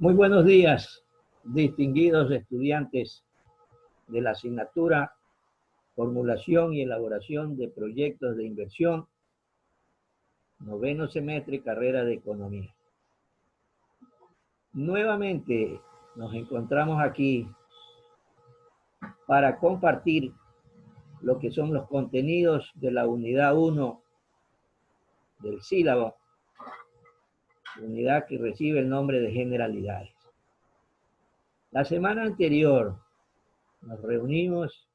Muy buenos días, distinguidos estudiantes de la asignatura Formulación y Elaboración de Proyectos de Inversión, noveno semestre, carrera de Economía. Nuevamente nos encontramos aquí para compartir lo que son los contenidos de la unidad 1 del sílabo, unidad que recibe el nombre de generalidades. La semana anterior nos reunimos,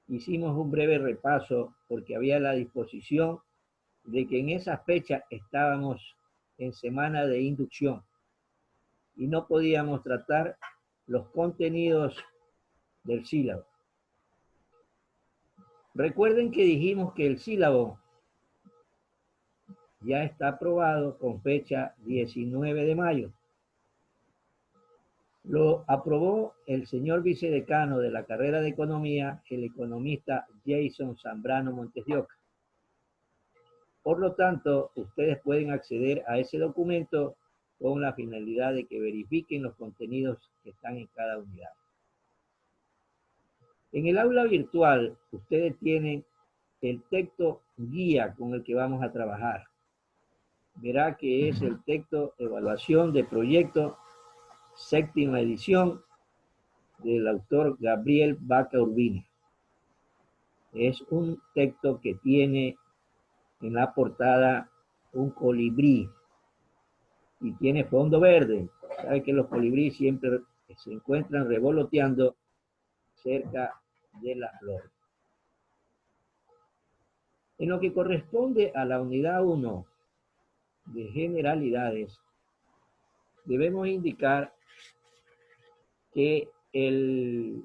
hicimos un breve repaso porque había la disposición de que en esa fecha estábamos en semana de inducción y no podíamos tratar los contenidos del sílabo. Recuerden que dijimos que el sílabo ya está aprobado con fecha 19 de mayo. Lo aprobó el señor vicedecano de la carrera de Economía, el economista Jason Zambrano Montes de Oca. Por lo tanto, ustedes pueden acceder a ese documento con la finalidad de que verifiquen los contenidos que están en cada unidad. En el aula virtual, ustedes tienen el texto guía con el que vamos a trabajar. Verá que es el texto Evaluación de Proyecto, séptima edición, del autor Gabriel Vaca Urbina. Es un texto que tiene en la portada un colibrí y tiene fondo verde. Sabe que los colibríes siempre se encuentran revoloteando cerca de la flor. En lo que corresponde a la unidad 1 de generalidades, debemos indicar que el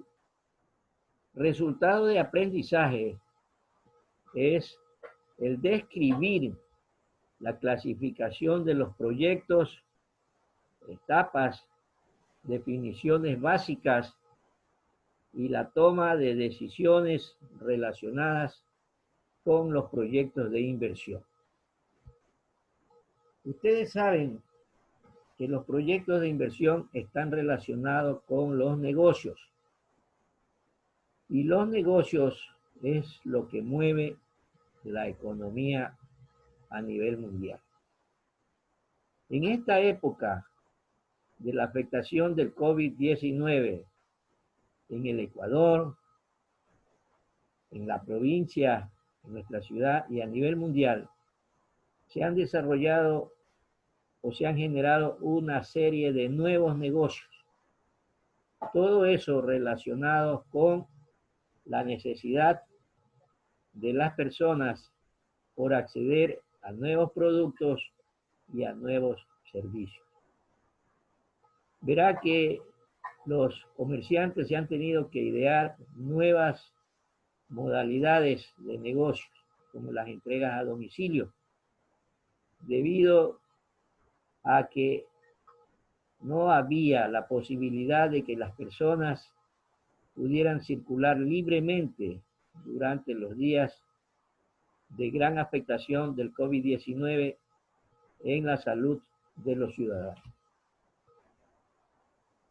resultado de aprendizaje es el describir la clasificación de los proyectos, etapas, definiciones básicas y la toma de decisiones relacionadas con los proyectos de inversión. Ustedes saben que los proyectos de inversión están relacionados con los negocios. Y los negocios es lo que mueve la economía a nivel mundial. En esta época de la afectación del COVID-19 en el Ecuador, en la provincia, en nuestra ciudad y a nivel mundial, se han desarrollado o se han generado una serie de nuevos negocios. Todo eso relacionado con la necesidad de las personas por acceder a nuevos productos y a nuevos servicios. Verá que los comerciantes se han tenido que idear nuevas modalidades de negocios, como las entregas a domicilio, debido a que no había la posibilidad de que las personas pudieran circular libremente durante los días de gran afectación del COVID-19 en la salud de los ciudadanos.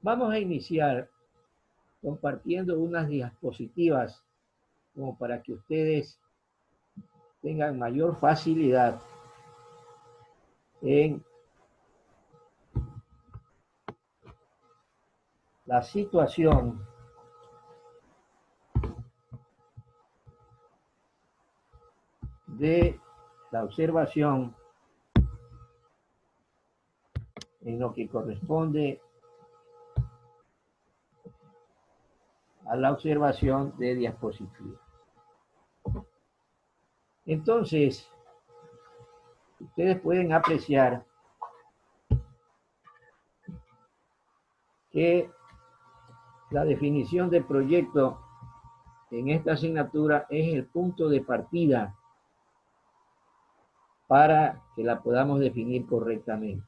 Vamos a iniciar compartiendo unas diapositivas como para que ustedes tengan mayor facilidad en la situación de la observación en lo que corresponde a la observación de diapositivas. Entonces, ustedes pueden apreciar que la definición de proyecto en esta asignatura es el punto de partida para que la podamos definir correctamente.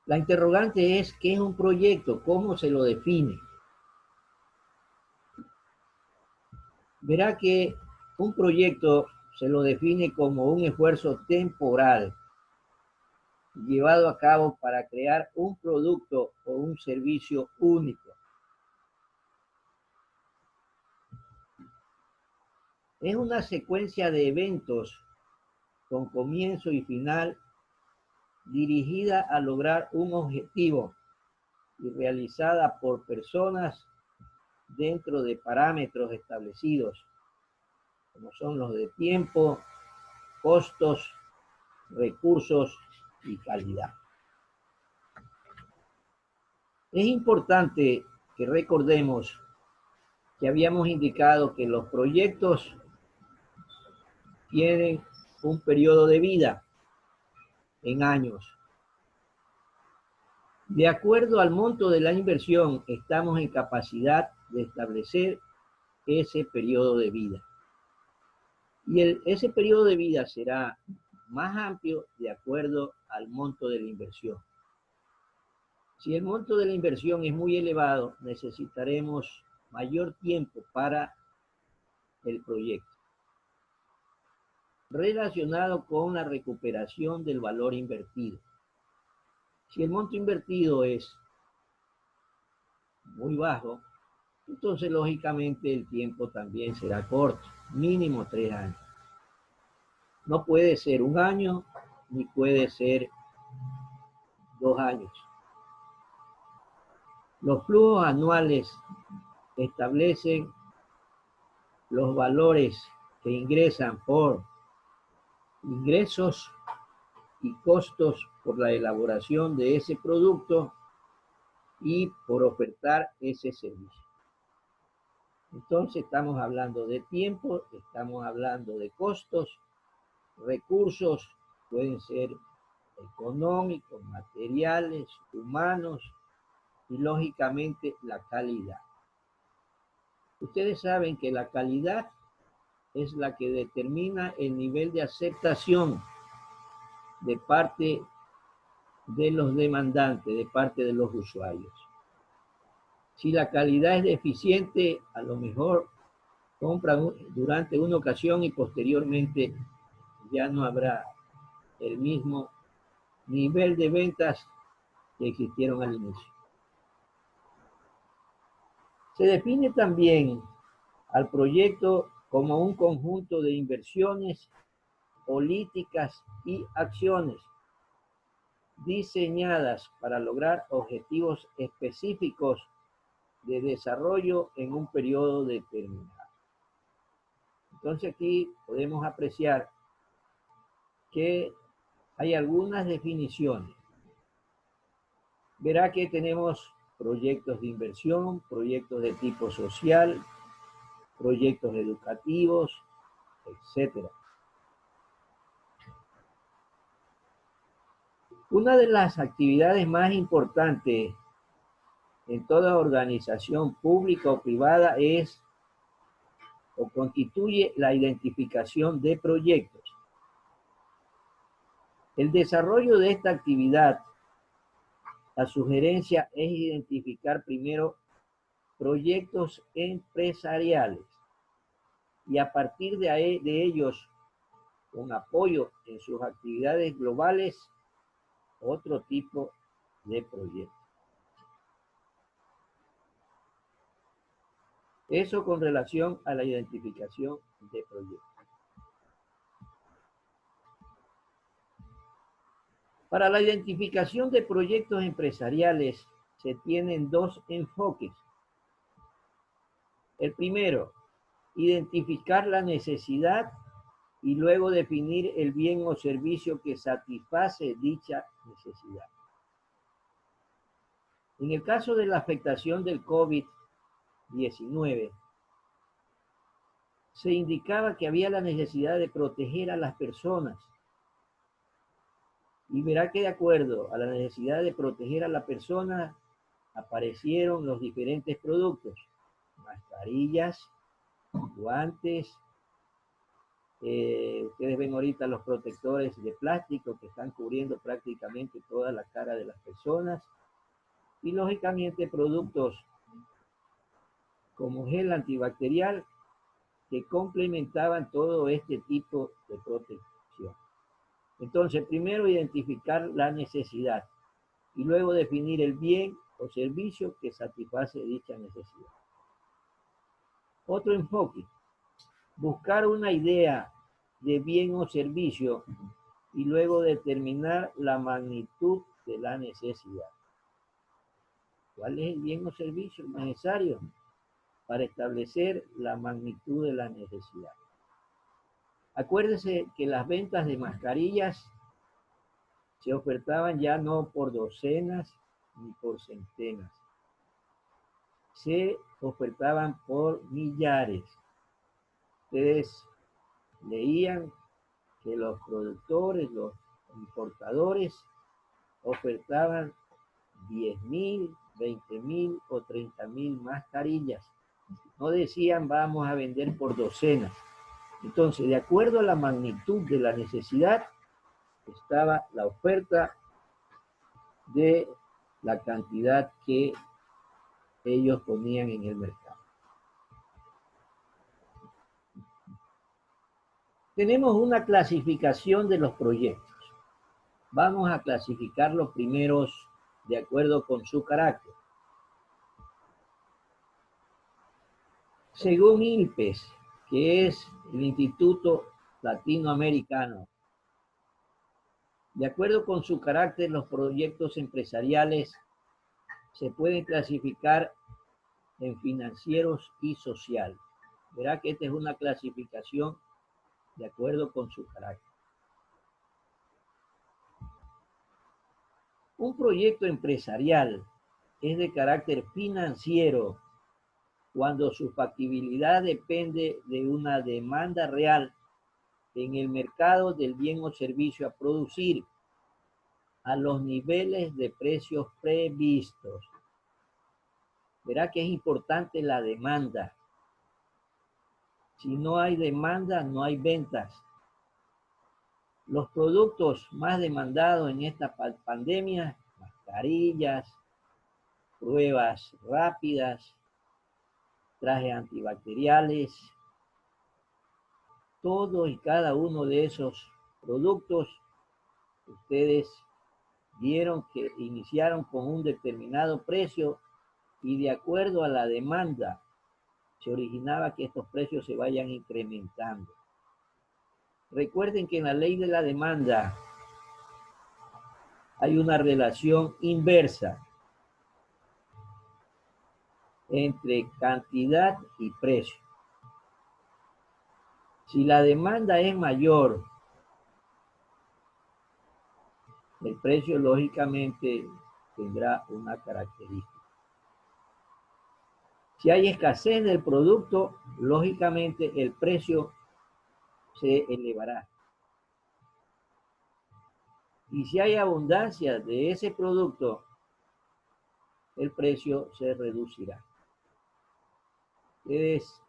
La interrogante es, ¿qué es un proyecto? ¿Cómo se lo define? Verá que un proyecto se lo define como un esfuerzo temporal llevado a cabo para crear un producto o un servicio único. Es una secuencia de eventos con comienzo y final dirigida a lograr un objetivo y realizada por personas dentro de parámetros establecidos, como son los de tiempo, costos, recursos y calidad. Es importante que recordemos que habíamos indicado que los proyectos tienen un periodo de vida en años. De acuerdo al monto de la inversión, estamos en capacidad de establecer ese periodo de vida. Y ese periodo de vida será más amplio de acuerdo al monto de la inversión. Si el monto de la inversión es muy elevado, necesitaremos mayor tiempo para el proyecto, relacionado con la recuperación del valor invertido. Si el monto invertido es muy bajo, entonces lógicamente el tiempo también será corto, mínimo 3 años. No puede ser 1 año, ni puede ser 2 años. Los flujos anuales establecen los valores que ingresan por ingresos y costos por la elaboración de ese producto y por ofertar ese servicio. Entonces estamos hablando de tiempo, estamos hablando de costos, recursos, pueden ser económicos, materiales, humanos y lógicamente la calidad. Ustedes saben que la calidad es la que determina el nivel de aceptación de parte de los demandantes, de parte de los usuarios. Si la calidad es deficiente, a lo mejor compran durante una ocasión y posteriormente ya no habrá el mismo nivel de ventas que existieron al inicio. Se define también al proyecto como un conjunto de inversiones, políticas y acciones diseñadas para lograr objetivos específicos de desarrollo en un periodo determinado. Entonces aquí podemos apreciar que hay algunas definiciones. Verá que tenemos proyectos de inversión, proyectos de tipo social, proyectos educativos, etc. Una de las actividades más importantes en toda organización pública o privada es o constituye la identificación de proyectos. El desarrollo de esta actividad, la sugerencia es identificar primero proyectos empresariales y a partir de ellos, con apoyo en sus actividades globales, otro tipo de proyectos. Eso con relación a la identificación de proyectos. Para la identificación de proyectos empresariales se tienen 2 enfoques. El primero, identificar la necesidad y luego definir el bien o servicio que satisface dicha necesidad. En el caso de la afectación del COVID-19, se indicaba que había la necesidad de proteger a las personas. Y verá que de acuerdo a la necesidad de proteger a la persona, aparecieron los diferentes productos, mascarillas, guantes, ustedes ven ahorita los protectores de plástico que están cubriendo prácticamente toda la cara de las personas y lógicamente productos como gel antibacterial que complementaban todo este tipo de protección. Entonces, primero identificar la necesidad y luego definir el bien o servicio que satisface dicha necesidad. Otro enfoque, buscar una idea de bien o servicio y luego determinar la magnitud de la necesidad. ¿Cuál es el bien o servicio necesario para establecer la magnitud de la necesidad? Acuérdese que las ventas de mascarillas se ofertaban ya no por docenas ni por centenas. Se ofertaban por millares. Ustedes leían que los productores, los importadores, ofertaban 10.000, 20.000 o 30.000 mascarillas. No decían vamos a vender por docenas. Entonces, de acuerdo a la magnitud de la necesidad, estaba la oferta de la cantidad que ellos ponían en el mercado. Tenemos una clasificación de los proyectos. Vamos a clasificar los primeros de acuerdo con su carácter. Según ILPES, que es el Instituto Latinoamericano, de acuerdo con su carácter, los proyectos empresariales se pueden clasificar en financieros y sociales. Verá que esta es una clasificación de acuerdo con su carácter. Un proyecto empresarial es de carácter financiero cuando su factibilidad depende de una demanda real en el mercado del bien o servicio a producir a los niveles de precios previstos. Verá que es importante la demanda. Si no hay demanda, no hay ventas. Los productos más demandados en esta pandemia, mascarillas, pruebas rápidas, trajes antibacteriales, todo y cada uno de esos productos, ustedes vieron que iniciaron con un determinado precio y de acuerdo a la demanda se originaba que estos precios se vayan incrementando. Recuerden que en la ley de la demanda hay una relación inversa entre cantidad y precio. Si la demanda es mayor, el precio lógicamente tendrá una característica. Si hay escasez del producto, lógicamente el precio se elevará. Y si hay abundancia de ese producto, el precio se reducirá. Ustedes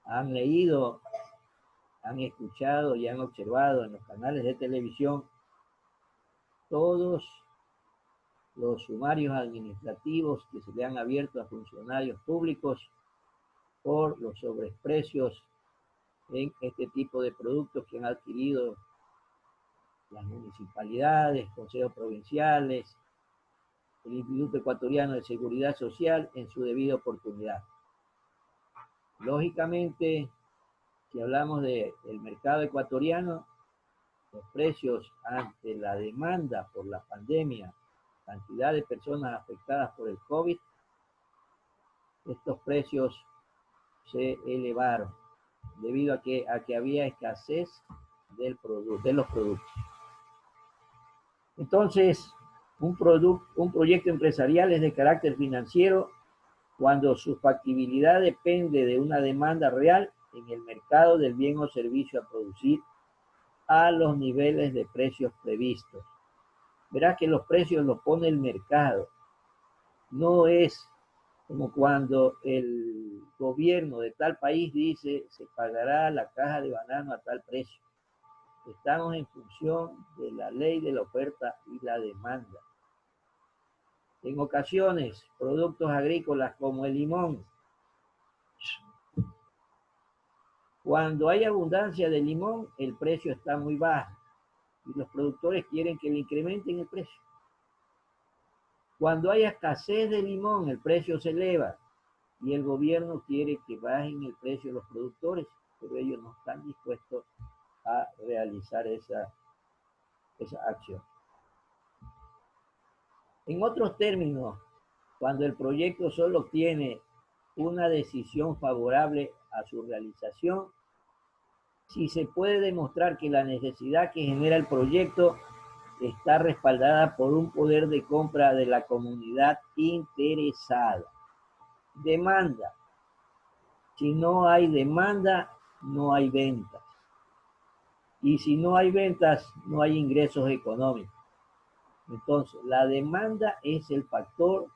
han leído, han escuchado y han observado en los canales de televisión todos los sumarios administrativos que se le han abierto a funcionarios públicos por los sobreprecios en este tipo de productos que han adquirido las municipalidades, consejos provinciales, el Instituto Ecuatoriano de Seguridad Social en su debida oportunidad. Lógicamente, si hablamos del mercado ecuatoriano, los precios ante la demanda por la pandemia, cantidad de personas afectadas por el COVID, estos precios se elevaron debido a que había escasez de los productos. Entonces, un proyecto empresarial es de carácter financiero cuando su factibilidad depende de una demanda real en el mercado del bien o servicio a producir a los niveles de precios previstos. Verá que los precios los pone el mercado. No es como cuando el gobierno de tal país dice se pagará la caja de banano a tal precio. Estamos en función de la ley de la oferta y la demanda. En ocasiones, productos agrícolas como el limón, cuando hay abundancia de limón, el precio está muy bajo. y los productores quieren que le incrementen el precio. Cuando hay escasez de limón, el precio se eleva y el gobierno quiere que bajen el precio de los productores, pero ellos no están dispuestos a realizar esa acción. En otros términos, cuando el proyecto solo tiene una decisión favorable a su realización, si se puede demostrar que la necesidad que genera el proyecto está respaldada por un poder de compra de la comunidad interesada. Demanda. Si no hay demanda, no hay ventas. Y si no hay ventas, no hay ingresos económicos. Entonces, la demanda es el factor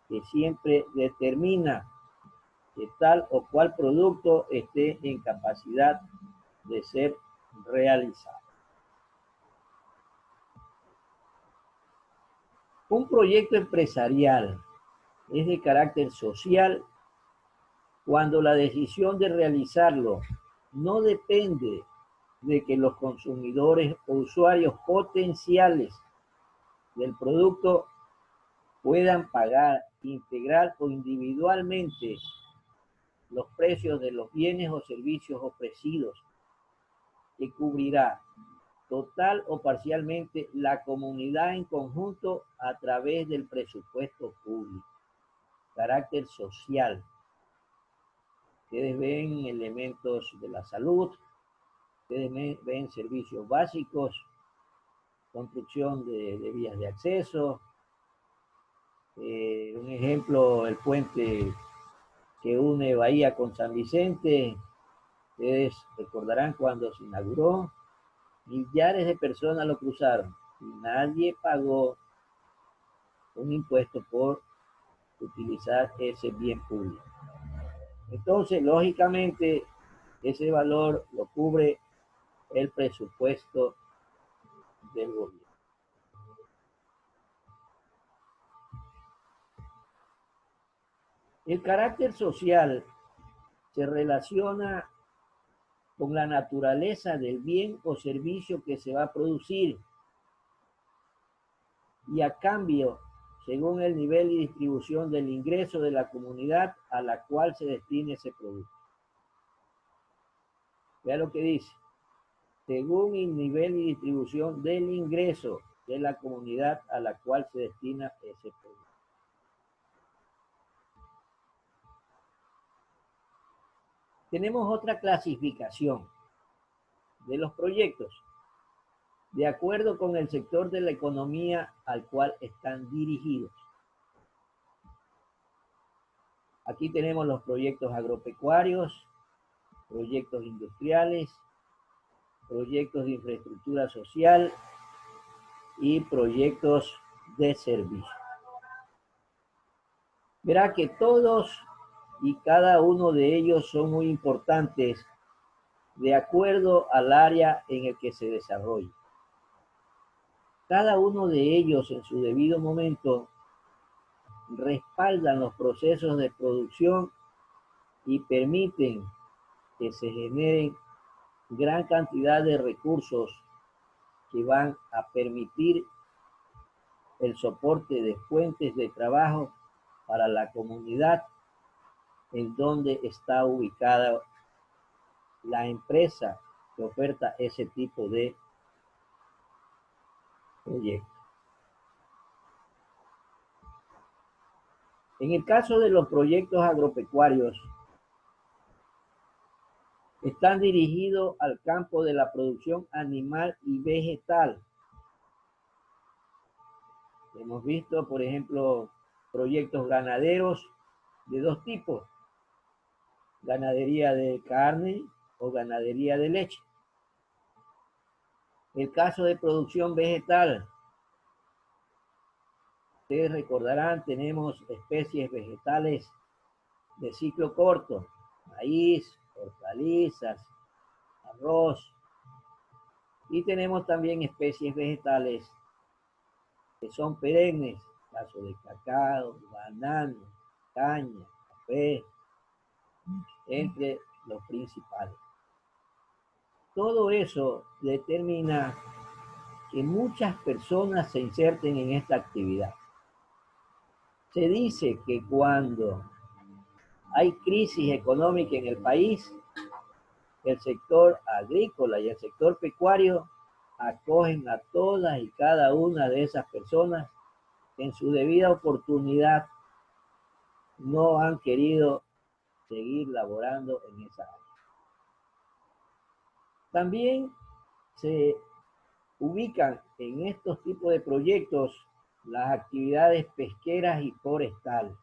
que siempre determina que tal o cual producto esté en capacidad de ser realizado. Un proyecto empresarial es de carácter social cuando la decisión de realizarlo no depende de que los consumidores o usuarios potenciales del producto puedan pagar integral o individualmente los precios de los bienes o servicios ofrecidos, que cubrirá total o parcialmente la comunidad en conjunto a través del presupuesto público. Carácter social. Ustedes ven elementos de la salud, ustedes ven servicios básicos, construcción de vías de acceso. Un ejemplo, el puente que une Bahía con San Vicente. Ustedes recordarán cuando se inauguró, millares de personas lo cruzaron y nadie pagó un impuesto por utilizar ese bien público. Entonces, lógicamente, ese valor lo cubre el presupuesto del gobierno. El carácter social se relaciona con la naturaleza del bien o servicio que se va a producir y a cambio, según el nivel y distribución del ingreso de la comunidad a la cual se destine ese producto. Vea lo que dice. Según el nivel y distribución del ingreso de la comunidad a la cual se destina ese producto. Tenemos otra clasificación de los proyectos, de acuerdo con el sector de la economía al cual están dirigidos. Aquí tenemos los proyectos agropecuarios, proyectos industriales, proyectos de infraestructura social y proyectos de servicio. Verá que todos y cada uno de ellos son muy importantes de acuerdo al área en el que se desarrolla. Cada uno de ellos en su debido momento respaldan los procesos de producción y permiten que se generen gran cantidad de recursos que van a permitir el soporte de fuentes de trabajo para la comunidad en donde está ubicada la empresa que oferta ese tipo de proyectos. En el caso de los proyectos agropecuarios, están dirigidos al campo de la producción animal y vegetal. Hemos visto, por ejemplo, proyectos ganaderos de dos tipos: ganadería de carne o ganadería de leche. El caso de producción vegetal, ustedes recordarán, tenemos especies vegetales de ciclo corto: maíz, hortalizas, arroz, y tenemos también especies vegetales que son perennes, caso de cacao, banano, caña, café, entre los principales. Todo eso determina que muchas personas se inserten en esta actividad. Se dice que cuando hay crisis económica en el país, el sector agrícola y el sector pecuario acogen a todas y cada una de esas personas que en su debida oportunidad no han querido seguir laborando en esa área. También se ubican en estos tipos de proyectos las actividades pesqueras y forestales.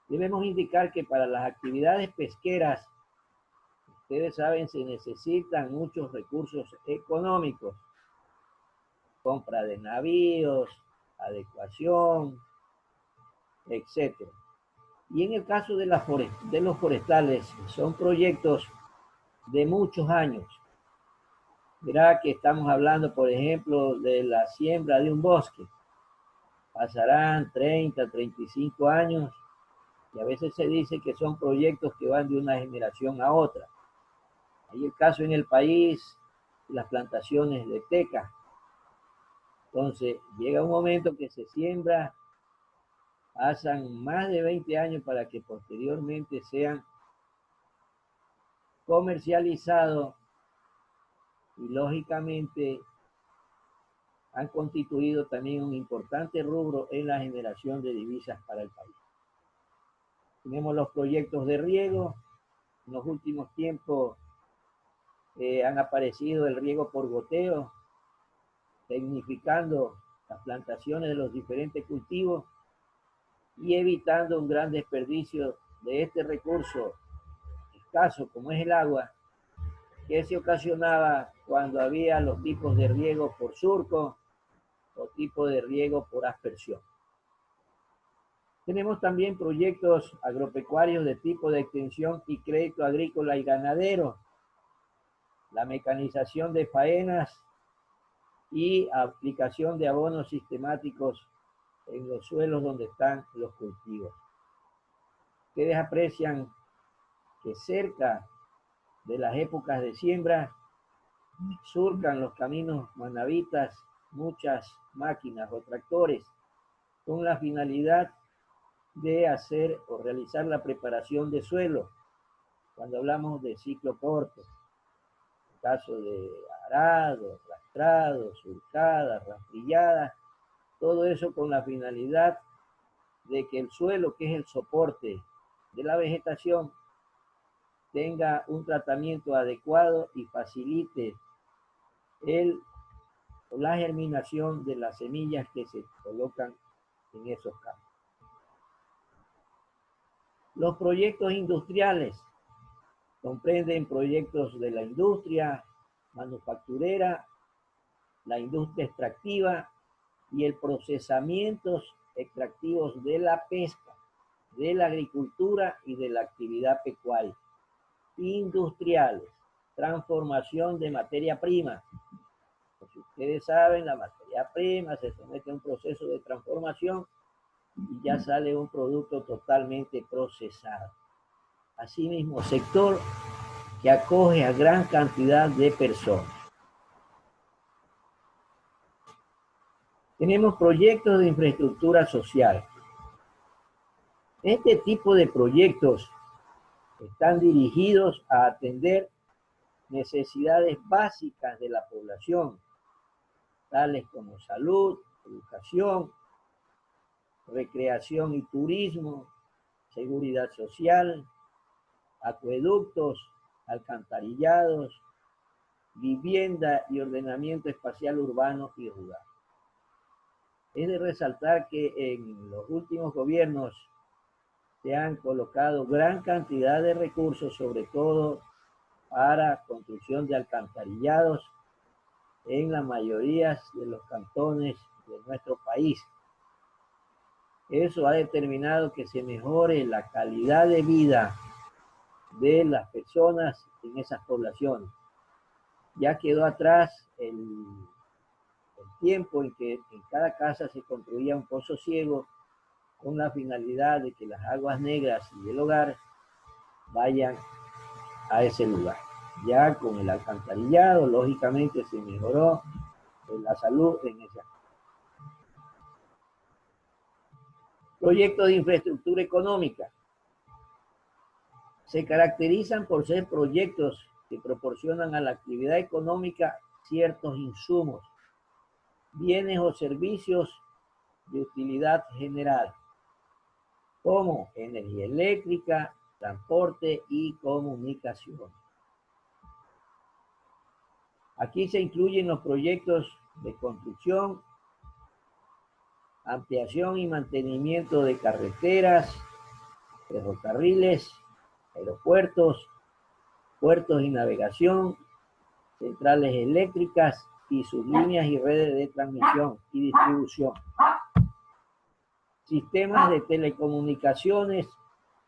Debemos indicar que para las actividades pesqueras, ustedes saben, se necesitan muchos recursos económicos, compra de navíos, adecuación, etc. Y en el caso de los forestales, son proyectos de muchos años. Verá que estamos hablando, por ejemplo, de la siembra de un bosque. Pasarán 30, 35 años y a veces se dice que son proyectos que van de una generación a otra. Hay el caso en el país, las plantaciones de teca. Entonces, llega un momento que se siembra, pasan más de 20 años para que posteriormente sean comercializados y lógicamente han constituido también un importante rubro en la generación de divisas para el país. Tenemos los proyectos de riego. En los últimos tiempos han aparecido el riego por goteo, tecnificando las plantaciones de los diferentes cultivos y evitando un gran desperdicio de este recurso escaso como es el agua, que se ocasionaba cuando había los tipos de riego por surco o tipo de riego por aspersión. Tenemos también proyectos agropecuarios de tipo de extensión y crédito agrícola y ganadero, la mecanización de faenas y aplicación de abonos sistemáticos en los suelos donde están los cultivos. Ustedes aprecian que cerca de las épocas de siembra surcan los caminos manavitas muchas máquinas o tractores con la finalidad de hacer o realizar la preparación de suelo. Cuando hablamos de ciclo corto, en caso de arado, rastrado, surcada, rastrillada, todo eso con la finalidad de que el suelo, que es el soporte de la vegetación, tenga un tratamiento adecuado y facilite la germinación de las semillas que se colocan en esos campos. Los proyectos industriales comprenden proyectos de la industria manufacturera, la industria extractiva y el procesamiento extractivos de la pesca, de la agricultura y de la actividad pecuaria. Industriales, transformación de materia prima. Pues ustedes saben, la materia prima se somete a un proceso de transformación y ya sale un producto totalmente procesado. Asimismo, sector que acoge a gran cantidad de personas. Tenemos proyectos de infraestructura social. Este tipo de proyectos están dirigidos a atender necesidades básicas de la población, tales como salud, educación, recreación y turismo, seguridad social, acueductos, alcantarillados, vivienda y ordenamiento espacial urbano y rural. Es de resaltar que en los últimos gobiernos se han colocado gran cantidad de recursos, sobre todo para construcción de alcantarillados en la mayoría de los cantones de nuestro país. Eso ha determinado que se mejore la calidad de vida de las personas en esas poblaciones. Ya quedó atrás el tiempo en que en cada casa se construía un pozo ciego con la finalidad de que las aguas negras y el hogar vayan a ese lugar. Ya con el alcantarillado, lógicamente se mejoró la salud en ese aspecto. Proyectos de infraestructura económica. Se caracterizan por ser proyectos que proporcionan a la actividad económica ciertos insumos, bienes o servicios de utilidad general, como energía eléctrica, transporte y comunicación. Aquí se incluyen los proyectos de construcción, ampliación y mantenimiento de carreteras, ferrocarriles, aeropuertos, puertos y navegación, centrales eléctricas y sus líneas y redes de transmisión y distribución, sistemas de telecomunicaciones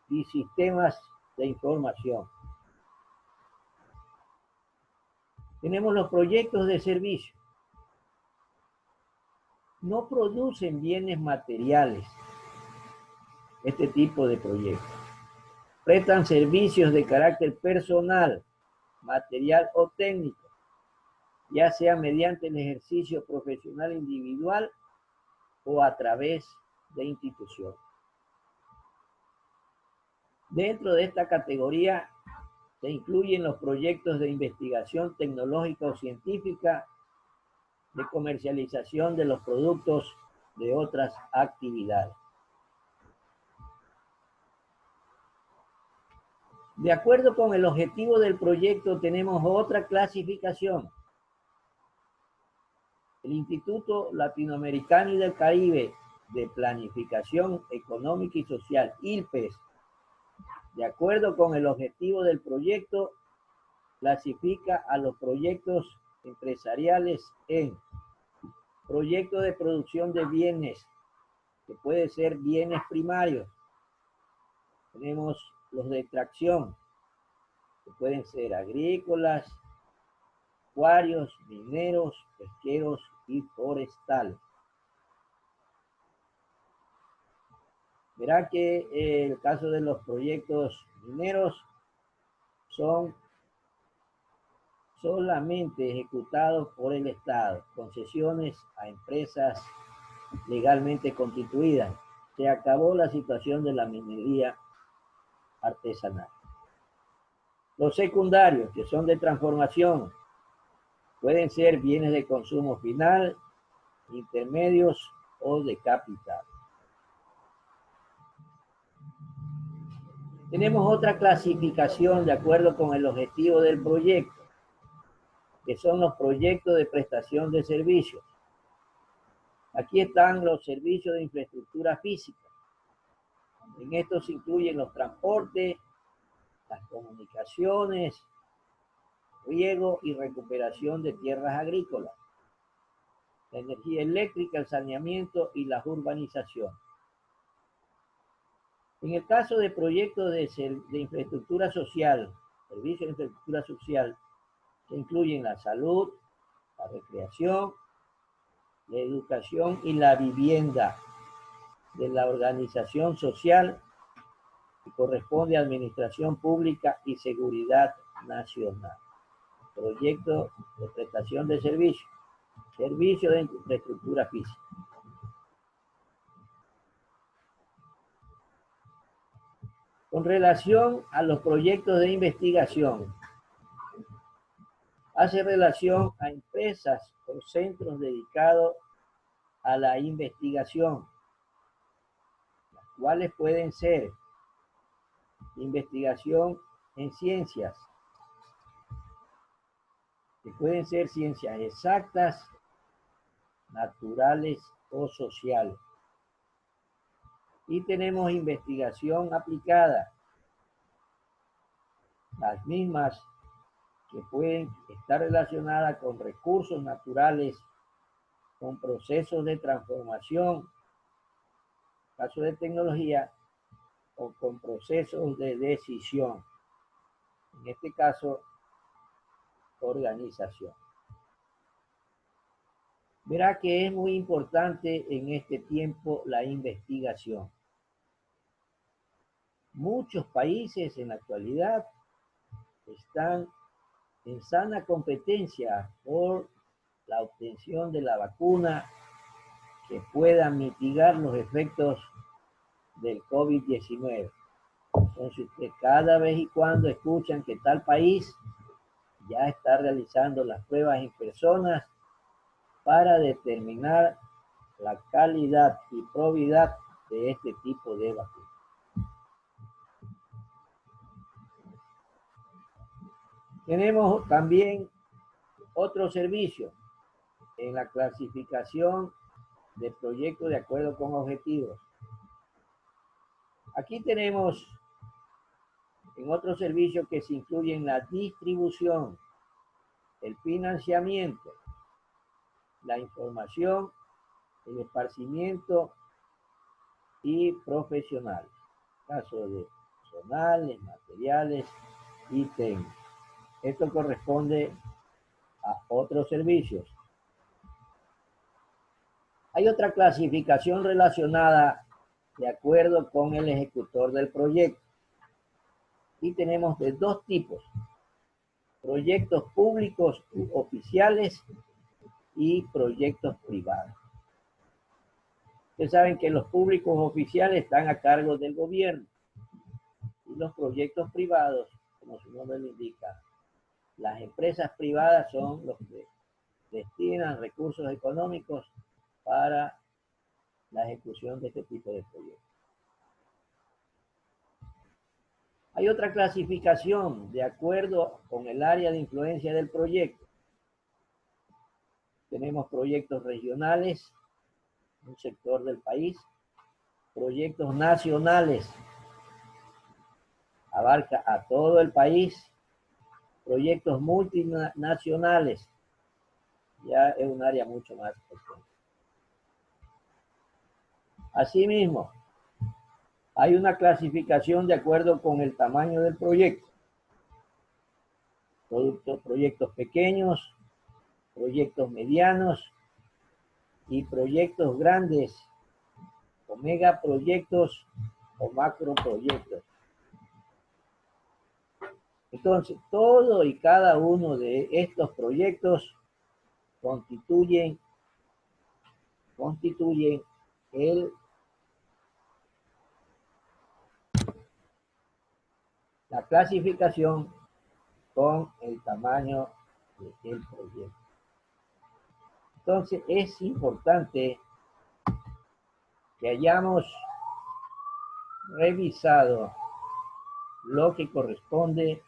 y sistemas de información. Tenemos los proyectos de servicio. No producen bienes materiales este tipo de proyectos. Prestan servicios de carácter personal, material o técnico, ya sea mediante el ejercicio profesional individual o a través de instituciones. Dentro de esta categoría se incluyen los proyectos de investigación tecnológica o científica, de comercialización de los productos de otras actividades. De acuerdo con el objetivo del proyecto, tenemos otra clasificación. El Instituto Latinoamericano y del Caribe de Planificación Económica y Social, ILPES, de acuerdo con el objetivo del proyecto, clasifica a los proyectos empresariales en proyectos de producción de bienes, que puede ser bienes primarios. Tenemos los de extracción, que pueden ser agrícolas, acuarios, mineros, pesqueros y forestales. Verá que el caso de los proyectos mineros son solamente ejecutados por el Estado, concesiones a empresas legalmente constituidas. Se acabó la situación de la minería artesanal. Los secundarios, que son de transformación, pueden ser bienes de consumo final, intermedios o de capital. Tenemos otra clasificación de acuerdo con el objetivo del proyecto, que son los proyectos de prestación de servicios. Aquí están los servicios de infraestructura física. En estos se incluyen los transportes, las comunicaciones, riego y recuperación de tierras agrícolas, la energía eléctrica, el saneamiento y las urbanizaciones. En el caso de proyectos de infraestructura social, servicios de infraestructura social, se incluyen la salud, la recreación, la educación y la vivienda de la organización social que corresponde a Administración Pública y Seguridad Nacional. Proyecto de prestación de servicios, servicio de infraestructura física. Con relación a los proyectos de investigación, hace relación a empresas o centros dedicados a la investigación, las cuales pueden ser investigación en ciencias, que pueden ser ciencias exactas, naturales o sociales. Y tenemos investigación aplicada, las mismas que pueden estar relacionadas con recursos naturales, con procesos de transformación, caso de tecnología, o con procesos de decisión, en este caso, organización. Verá que es muy importante en este tiempo la investigación. Muchos países en la actualidad están en sana competencia por la obtención de la vacuna que pueda mitigar los efectos del COVID-19. Entonces usted cada vez y cuando escuchan que tal país ya está realizando las pruebas en personas para determinar la calidad y probidad de este tipo de vacuna. Tenemos también otro servicio en la clasificación de proyectos de acuerdo con objetivos. Aquí tenemos en otro servicio que se incluyen la distribución, el financiamiento, la información, el esparcimiento y profesionales, caso de personales, materiales y técnicos. Esto corresponde a otros servicios. Hay otra clasificación relacionada de acuerdo con el ejecutor del proyecto. Y tenemos de dos tipos: proyectos públicos oficiales y proyectos privados. Ustedes saben que los públicos oficiales están a cargo del gobierno y los proyectos privados, como su nombre lo indica, las empresas privadas son los que destinan recursos económicos para la ejecución de este tipo de proyectos. Hay otra clasificación de acuerdo con el área de influencia del proyecto. Tenemos proyectos regionales, un sector del país, proyectos nacionales, abarca a todo el país, proyectos multinacionales, ya es un área mucho más pequeña. Asimismo, hay una clasificación de acuerdo con el tamaño del proyecto. Proyectos pequeños, proyectos medianos y proyectos grandes, o megaproyectos o macroproyectos. Entonces, todo y cada uno de estos proyectos constituyen la clasificación con el tamaño del proyecto. Entonces, es importante que hayamos revisado lo que corresponde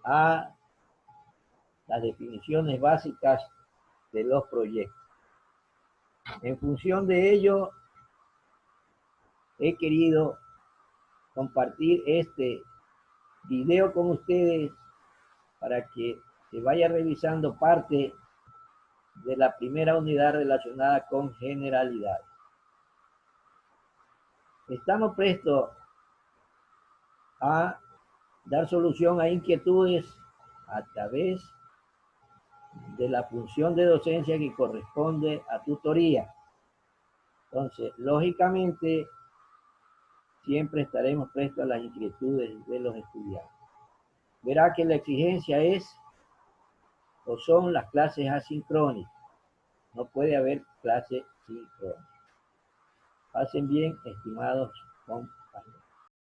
a las definiciones básicas de los proyectos. En función de ello, he querido compartir este video con ustedes para que se vaya revisando parte de la primera unidad relacionada con generalidades. Estamos prestos a dar solución a inquietudes a través de la función de docencia que corresponde a tutoría. Entonces, lógicamente, siempre estaremos prestos a las inquietudes de los estudiantes. Verá que la exigencia es o son las clases asincrónicas. No puede haber clase sincrónica. Pasen bien, estimados compañeros.